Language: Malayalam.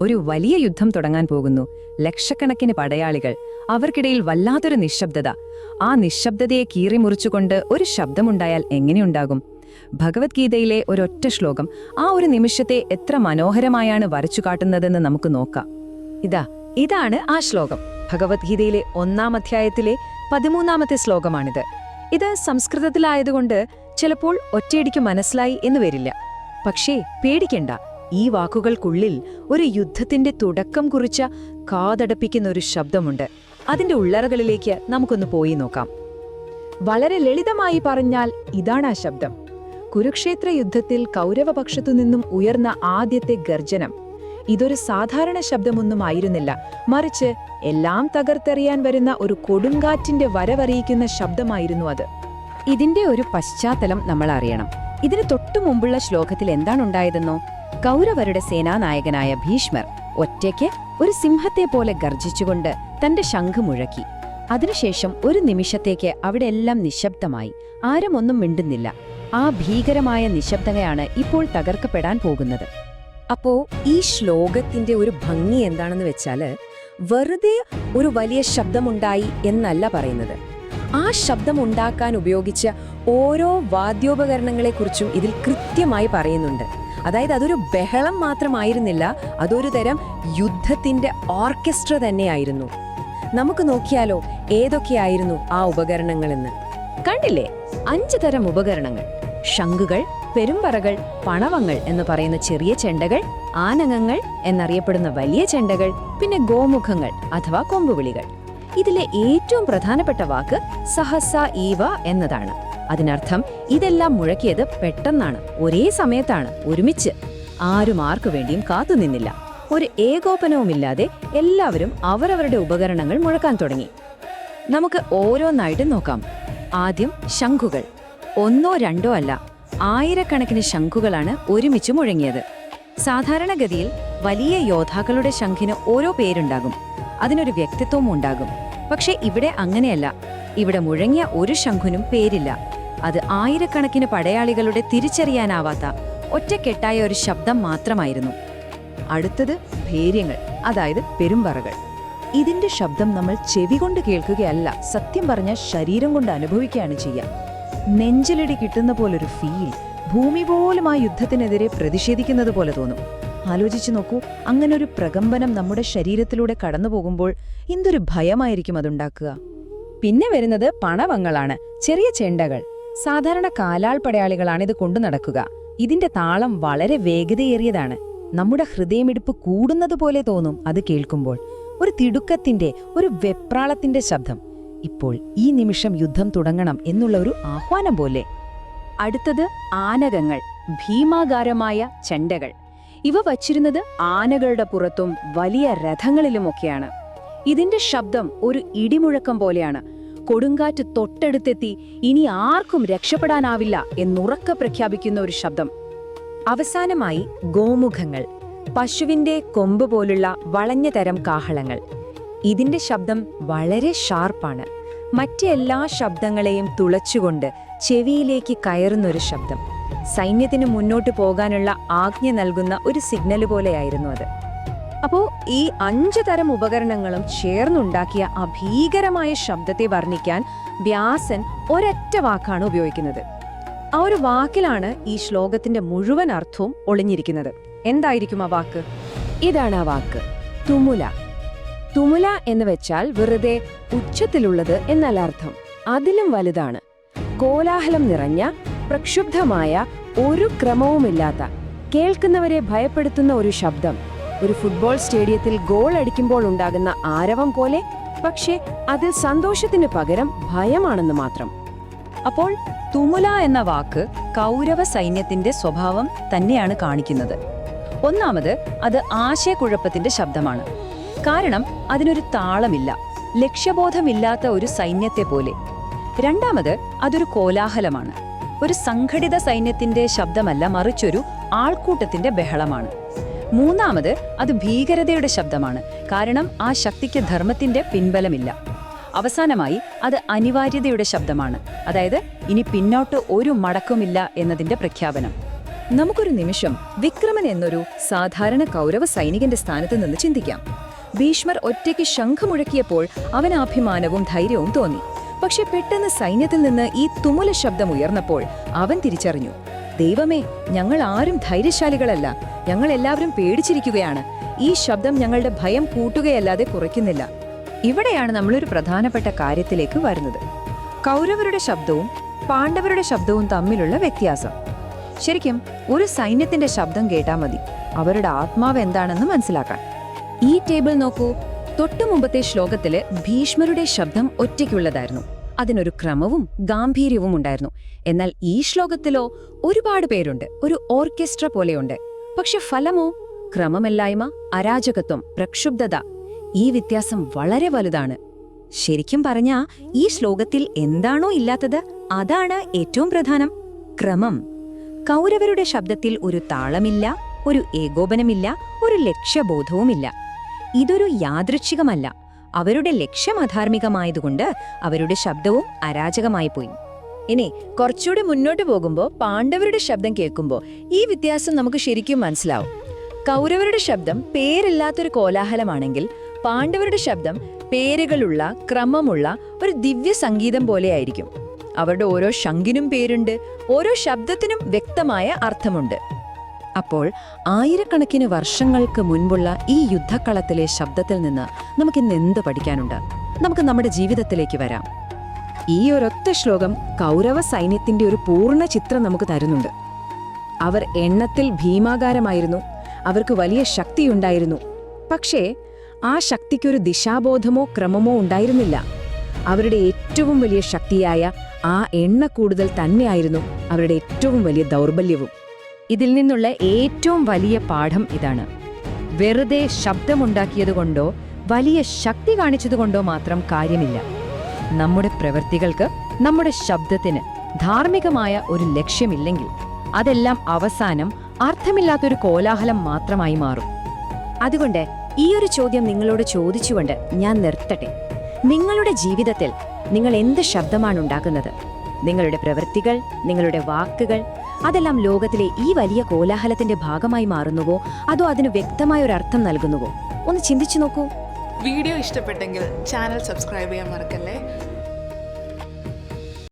ഒരു വലിയ യുദ്ധം തുടങ്ങാൻ പോകുന്നു. ലക്ഷക്കണക്കിന് പടയാളികൾ, അവർക്കിടയിൽ വല്ലാത്തൊരു നിശബ്ദത. ആ നിശബ്ദതയെ കീറിമുറിച്ചുകൊണ്ട് ഒരു ശബ്ദമുണ്ടായാൽ എങ്ങനെയുണ്ടാകും? ഭഗവത്ഗീതയിലെ ഒരൊറ്റ ശ്ലോകം ആ ഒരു നിമിഷത്തെ എത്ര മനോഹരമായാണ് വരച്ചു കാട്ടുന്നതെന്ന് നമുക്ക് നോക്കാം. ഇതാണ് ആ ശ്ലോകം. ഭഗവത്ഗീതയിലെ 1-ാം അധ്യായത്തിലെ 13-ാമത്തെ ശ്ലോകമാണിത്. ഇത് സംസ്കൃതത്തിലായതുകൊണ്ട് ചിലപ്പോൾ ഒറ്റയടിക്ക് മനസ്സിലായി എന്ന് വരില്ല. പക്ഷേ പേടിക്കണ്ട, ഈ വാക്കുകൾക്കുള്ളിൽ ഒരു യുദ്ധത്തിന്റെ തുടക്കം കുറിച്ച കാതടപ്പിക്കുന്ന ഒരു ശബ്ദമുണ്ട്. അതിന്റെ ഉള്ളറകളിലേക്ക് നമുക്കൊന്ന് പോയി നോക്കാം. വളരെ ലളിതമായി പറഞ്ഞാൽ ഇതാണ് ആ ശബ്ദം. കുരുക്ഷേത്ര യുദ്ധത്തിൽ കൗരവപക്ഷത്തുനിന്നും ഉയർന്ന ആദ്യത്തെ ഗർജനം. ഇതൊരു സാധാരണ ശബ്ദമൊന്നും ആയിരുന്നില്ല, മറിച്ച് എല്ലാം തകർത്തെറിയാൻ വരുന്ന ഒരു കൊടുങ്കാറ്റിന്റെ വരവറിയിക്കുന്ന ശബ്ദമായിരുന്നു അത്. ഇതിന്റെ ഒരു പശ്ചാത്തലം നമ്മൾ അറിയണം. ഇതിന് തൊട്ടു മുമ്പുള്ള ശ്ലോകത്തിൽ എന്താണുണ്ടായതെന്നോ? കൗരവരുടെ സേനാനായകനായ ഭീഷ്മർ ഒറ്റയ്ക്ക് ഒരു സിംഹത്തെ പോലെ ഗർജിച്ചുകൊണ്ട് തന്റെ ശംഖ് മുഴക്കി. അതിനുശേഷം ഒരു നിമിഷത്തേക്ക് അവിടെയെല്ലാം നിശബ്ദമായി. ആരും ഒന്നും മിണ്ടുന്നില്ല. ആ ഭീകരമായ നിശബ്ദതയാണ് ഇപ്പോൾ തകർക്കപ്പെടാൻ പോകുന്നത്. അപ്പോ ഈ ശ്ലോകത്തിന്റെ ഒരു ഭംഗി എന്താണെന്ന് വെച്ചാല്, വെറുതെ ഒരു വലിയ ശബ്ദമുണ്ടായി എന്നല്ല പറയുന്നത്. ആ ശബ്ദമുണ്ടാക്കാൻ ഉപയോഗിച്ച ഓരോ വാദ്യോപകരണങ്ങളെക്കുറിച്ചും ഇതിൽ കൃത്യമായി പറയുന്നുണ്ട്. അതായത് അതൊരു ബഹളം മാത്രമായിരുന്നില്ല, അതൊരു തരം യുദ്ധത്തിന്റെ ഓർക്കസ്ട്ര തന്നെയായിരുന്നു. നമുക്ക് നോക്കിയാലോ ഏതൊക്കെയായിരുന്നു ആ ഉപകരണങ്ങളെന്ന്. കണ്ടില്ലേ? 5 തരം ഉപകരണങ്ങൾ: ശംഖുകൾ, പെരുമ്പറകൾ, പണവങ്ങൾ എന്ന് പറയുന്ന ചെറിയ ചെണ്ടകൾ, ആനങ്ങങ്ങൾ എന്നറിയപ്പെടുന്ന വലിയ ചെണ്ടകൾ, പിന്നെ ഗോമുഖങ്ങൾ അഥവാ കൊമ്പുവിളികൾ. ഇതിലെ ഏറ്റവും പ്രധാനപ്പെട്ട വാക്ക് സഹസ ഈവ എന്നതാണ്. അതിനർത്ഥം ഇതെല്ലാം മുഴക്കിയത് പെട്ടെന്നാണ്, ഒരേ സമയത്താണ്, ഒരുമിച്ച്. ആരും ആർക്കു വേണ്ടിയും കാത്തുനിന്നില്ല. ഒരു ഏകോപനവുമില്ലാതെ എല്ലാവരും അവരവരുടെ ഉപകരണങ്ങൾ മുഴക്കാൻ തുടങ്ങി. നമുക്ക് ഓരോന്നായിട്ട് നോക്കാം. ആദ്യം ശംഖുകൾ. 1ഓ 2ഓ അല്ല, ആയിരക്കണക്കിന് ശംഖുകളാണ് ഒരുമിച്ച് മുഴങ്ങിയത്. സാധാരണഗതിയിൽ വലിയ യോദ്ധാക്കളുടെ ശംഖിന് ഓരോ പേരുണ്ടാകും, അതിനൊരു വ്യക്തിത്വവും ഉണ്ടാകും. പക്ഷെ ഇവിടെ അങ്ങനെയല്ല. ഇവിടെ മുഴങ്ങിയ ഒരു ശംഖുനും പേരില്ല. അത് ആയിരക്കണക്കിന് പടയാളികളുടെ തിരിച്ചറിയാനാവാത്ത ഒറ്റക്കെട്ടായ ഒരു ശബ്ദം മാത്രമായിരുന്നു. അടുത്തത് ഭേര്യങ്ങൾ, അതായത് പെരുമ്പറകൾ. ഇതിന്റെ ശബ്ദം നമ്മൾ ചെവി കൊണ്ട് കേൾക്കുകയല്ല, സത്യം പറഞ്ഞ ശരീരം കൊണ്ട് അനുഭവിക്കുകയാണ് ചെയ്യുക. നെഞ്ചിലടി കിട്ടുന്ന പോലൊരു ഫീൽ. ഭൂമി പോലും ആ യുദ്ധത്തിനെതിരെ പ്രതിഷേധിക്കുന്നത് പോലെ തോന്നും. ആലോചിച്ചു നോക്കൂ, അങ്ങനൊരു പ്രകമ്പനം നമ്മുടെ ശരീരത്തിലൂടെ കടന്നു പോകുമ്പോൾ എന്തൊരു ഭയമായിരിക്കും അതുണ്ടാക്കുക. പിന്നെ വരുന്നത് പണവങ്ങളാണ്, ചെറിയ ചെണ്ടകൾ. സാധാരണ കാലാൾ പടയാളികളാണ് ഇത് കൊണ്ടു നടക്കുക. ഇതിന്റെ താളം വളരെ വേഗതയേറിയതാണ്. നമ്മുടെ ഹൃദയമിടിപ്പ് കൂടുന്നത് പോലെ തോന്നും അത് കേൾക്കുമ്പോൾ. ഒരു തിടുക്കത്തിന്റെ, ഒരു വെപ്രാളത്തിന്റെ ശബ്ദം. ഇപ്പോൾ ഈ നിമിഷം യുദ്ധം തുടങ്ങണം എന്നുള്ള ഒരു ആഹ്വാനം പോലെ. അടുത്തത് ആനകങ്ങൾ, ഭീമാകാരമായ ചെണ്ടകൾ. ഇവ വച്ചിരുന്നത് ആനകളുടെ പുറത്തും വലിയ രഥങ്ങളിലുമൊക്കെയാണ്. ഇതിന്റെ ശബ്ദം ഒരു ഇടിമുഴക്കം പോലെയാണ്. കൊടുങ്കാറ്റ് തൊട്ടടുത്തെത്തി ഇനി ആർക്കും രക്ഷപ്പെടാനാവില്ല എന്നുറക്കെ പ്രഖ്യാപിക്കുന്ന ഒരു ശബ്ദം. അവസാനമായി ഗോമുഖങ്ങൾ, പശുവിന്റെ കൊമ്പ് പോലുള്ള വളഞ്ഞ തരം കാഹളങ്ങൾ. ഇതിന്റെ ശബ്ദം വളരെ ഷാർപ്പാണ്. മറ്റെല്ലാ ശബ്ദങ്ങളെയും തുളച്ചുകൊണ്ട് ചെവിയിലേക്ക് കയറുന്നൊരു ശബ്ദം. സൈന്യത്തിന് മുന്നോട്ട് പോകാനുള്ള ആജ്ഞ നൽകുന്ന ഒരു സിഗ്നൽ പോലെയായിരുന്നു അത്. അപ്പോ ഈ 5 തരം ഉപകരണങ്ങളും ചേർന്നുണ്ടാക്കിയ അഭീകരമായ ശബ്ദത്തെ വർണ്ണിക്കാൻ വ്യാസൻ ഒരൊറ്റ വാക്കാണ് ഉപയോഗിക്കുന്നത്. ആ ഒരു വാക്കിലാണ് ഈ ശ്ലോകത്തിന്റെ മുഴുവൻ അർത്ഥവും ഒളിഞ്ഞിരിക്കുന്നത്. എന്തായിരിക്കും ആ വാക്ക്? ഇതാണ് ആ വാക്ക്: തുമുല. തുമുല എന്ന് വെച്ചാൽ വെറുതെ ഉച്ചത്തിലുള്ളത് എന്നല്ല അർത്ഥം. അതിലും വലുതാണ്. കോലാഹലം നിറഞ്ഞ, പ്രക്ഷുബ്ധമായ, ഒരു ക്രമവുമില്ലാത്ത, കേൾക്കുന്നവരെ ഭയപ്പെടുത്തുന്ന ഒരു ശബ്ദം. ഒരു ഫുട്ബോൾ സ്റ്റേഡിയത്തിൽ ഗോൾ അടിക്കുമ്പോൾ ഉണ്ടാകുന്ന ആരവം പോലെ, പക്ഷേ അതിൽ സന്തോഷത്തിന് പകരം ഭയമാണെന്ന് മാത്രം. അപ്പോൾ തുമുല എന്ന വാക്ക് കൗരവ സൈന്യത്തിന്റെ സ്വഭാവം തന്നെയാണ് കാണിക്കുന്നത്. ഒന്നാമത്, അത് ആശയക്കുഴപ്പത്തിന്റെ ശബ്ദമാണ്. കാരണം അതിനൊരു താളമില്ല, ലക്ഷ്യബോധമില്ലാത്ത ഒരു സൈന്യത്തെ പോലെ. രണ്ടാമത്, അതൊരു കോലാഹലമാണ്. ഒരു സംഘടിത സൈന്യത്തിന്റെ ശബ്ദമല്ല, മറിച്ചൊരു ആൾക്കൂട്ടത്തിന്റെ ബഹളമാണ്. മൂന്നാമത്, അത് ഭീകരതയുടെ ശബ്ദമാണ്. കാരണം ആ ശക്തിക്ക് ധർമ്മത്തിന്റെ പിൻബലമില്ല. അവസാനമായി, അത് അനിവാര്യതയുടെ ശബ്ദമാണ്. അതായത് ഇനി പിന്നോട്ട് ഒരു മടക്കമില്ല എന്നതിന്റെ പ്രഖ്യാപനം. നമുക്കൊരു നിമിഷം വിക്രമൻ എന്നൊരു സാധാരണ കൗരവ സൈനികന്റെ സ്ഥാനത്ത് നിന്ന് ചിന്തിക്കാം. ഭീഷ്മർ ഒറ്റയ്ക്ക് ശംഖുമുഴക്കിയപ്പോൾ അവന് അഭിമാനവും ധൈര്യവും തോന്നി. പക്ഷെ പെട്ടെന്ന് സൈന്യത്തിൽ നിന്ന് ഈ തുമുല ശബ്ദം ഉയർന്നപ്പോൾ അവൻ തിരിച്ചറിഞ്ഞു, ദൈവമേ, ഞങ്ങൾ ആരും ധൈര്യശാലികളല്ല, ഞങ്ങൾ എല്ലാവരും പേടിച്ചിരിക്കുകയാണ്. ഈ ശബ്ദം ഞങ്ങളുടെ ഭയം കൂട്ടുകയല്ലാതെ കുറയ്ക്കുന്നില്ല. ഇവിടെയാണ് നമ്മളൊരു പ്രധാനപ്പെട്ട കാര്യത്തിലേക്ക് വരുന്നത്. കൗരവരുടെ ശബ്ദവും പാണ്ഡവരുടെ ശബ്ദവും തമ്മിലുള്ള വ്യത്യാസം. ശരിക്കും ഒരു സൈന്യത്തിന്റെ ശബ്ദം കേട്ടാൽ മതി അവരുടെ ആത്മാവ് എന്താണെന്ന് മനസ്സിലാക്കാൻ. ഈ ടേബിൾ നോക്കൂ. തൊട്ടു മുമ്പത്തെ ശ്ലോകത്തില് ഭീഷ്മരുടെ ശബ്ദം ഒറ്റയ്ക്കുള്ളതായിരുന്നു. അതിനൊരു ക്രമവും ഗാംഭീര്യവും ഉണ്ടായിരുന്നു. എന്നാൽ ഈ ശ്ലോകത്തിലോ ഒരുപാട് പേരുണ്ട്, ഒരു ഓർക്കസ്ട്ര പോലെയുണ്ട്. പക്ഷെ ഫലമോ ക്രമമില്ലായ്മ, അരാജകത്വം, പ്രക്ഷുബ്ധത. ഈ വ്യത്യാസം വളരെ വലുതാണ്. ശരിക്കും പറഞ്ഞാ ഈ ശ്ലോകത്തിൽ എന്താണോ ഇല്ലാത്തത് അതാണ് ഏറ്റവും പ്രധാനം: ക്രമം. കൗരവരുടെ ശബ്ദത്തിൽ ഒരു താളമില്ല, ഒരു ഏകോപനമില്ല, ഒരു ലക്ഷ്യബോധവുമില്ല. ഇതൊരു യാദൃച്ഛികമല്ല. അവരുടെ ലക്ഷ്യം അധാർമികമായതുകൊണ്ട് അവരുടെ ശബ്ദവും അരാജകമായി പോയി. ഇനി കുറച്ചുകൂടി മുന്നോട്ട് പോകുമ്പോൾ പാണ്ഡവരുടെ ശബ്ദം കേൾക്കുമ്പോൾ ഈ വ്യത്യാസം നമുക്ക് ശരിക്കും മനസ്സിലാവും. കൗരവരുടെ ശബ്ദം പേരില്ലാത്തൊരു കോലാഹലമാണെങ്കിൽ പാണ്ഡവരുടെ ശബ്ദം പേരുകളുള്ള, ക്രമമുള്ള ഒരു ദിവ്യ സംഗീതം പോലെയായിരിക്കും. അവരുടെ ഓരോ ശംഖിനും പേരുണ്ട്, ഓരോ ശബ്ദത്തിനും വ്യക്തമായ അർത്ഥമുണ്ട്. അപ്പോൾ ആയിരക്കണക്കിന് വർഷങ്ങൾക്ക് മുൻപുള്ള ഈ യുദ്ധക്കളത്തിലെ ശബ്ദത്തിൽ നിന്ന് നമുക്കിന്ന് എന്ത് പഠിക്കാനുണ്ട്? നമുക്ക് നമ്മുടെ ജീവിതത്തിലേക്ക് വരാം. ഈ ഒരൊറ്റ ശ്ലോകം കൗരവ സൈന്യത്തിന്റെ ഒരു പൂർണ്ണ ചിത്രം നമുക്ക് തരുന്നുണ്ട്. അവർ എണ്ണത്തിൽ ഭീമാകാരമായിരുന്നു, അവർക്ക് വലിയ ശക്തിയുണ്ടായിരുന്നു. പക്ഷേ ആ ശക്തിക്കൊരു ദിശാബോധമോ ക്രമമോ ഉണ്ടായിരുന്നില്ല. അവരുടെ ഏറ്റവും വലിയ ശക്തിയായ ആ എണ്ണ കൂടുതൽ തന്നെയായിരുന്നു അവരുടെ ഏറ്റവും വലിയ ദൗർബല്യവും. ഇതിൽ നിന്നുള്ള ഏറ്റവും വലിയ പാഠം ഇതാണ്: വെറുതെ ശബ്ദമുണ്ടാക്കിയതുകൊണ്ടോ വലിയ ശക്തി കാണിച്ചതുകൊണ്ടോ മാത്രം കാര്യമില്ല. നമ്മുടെ പ്രവൃത്തികൾക്ക്, നമ്മുടെ ശബ്ദത്തിന് ധാർമ്മികമായ ഒരു ലക്ഷ്യമില്ലെങ്കിൽ അതെല്ലാം അവസാനം അർത്ഥമില്ലാത്തൊരു കോലാഹലം മാത്രമായി മാറും. അതുകൊണ്ട് ഈ ഒരു ചോദ്യം നിങ്ങളോട് ചോദിച്ചുകൊണ്ട് ഞാൻ നിർത്തട്ടെ. നിങ്ങളുടെ ജീവിതത്തിൽ നിങ്ങൾ എന്ത് ശബ്ദമാണ് ഉണ്ടാക്കുന്നത്? നിങ്ങളുടെ പ്രവൃത്തികൾ, നിങ്ങളുടെ വാക്കുകൾ, അതെല്ലാം ലോകത്തിലെ ഈ വലിയ കോലാഹലത്തിന്റെ ഭാഗമായി മാറുന്നുവോ അതോ അതിന് വ്യക്തമായ ഒരു അർത്ഥം നൽകുന്നുവോ? ഒന്ന് ചിന്തിച്ചു നോക്കൂ. വീഡിയോ ഇഷ്ടപ്പെട്ടെങ്കിൽ ചാനൽ സബ്സ്ക്രൈബ് ചെയ്യാൻ മറക്കല്ലേ.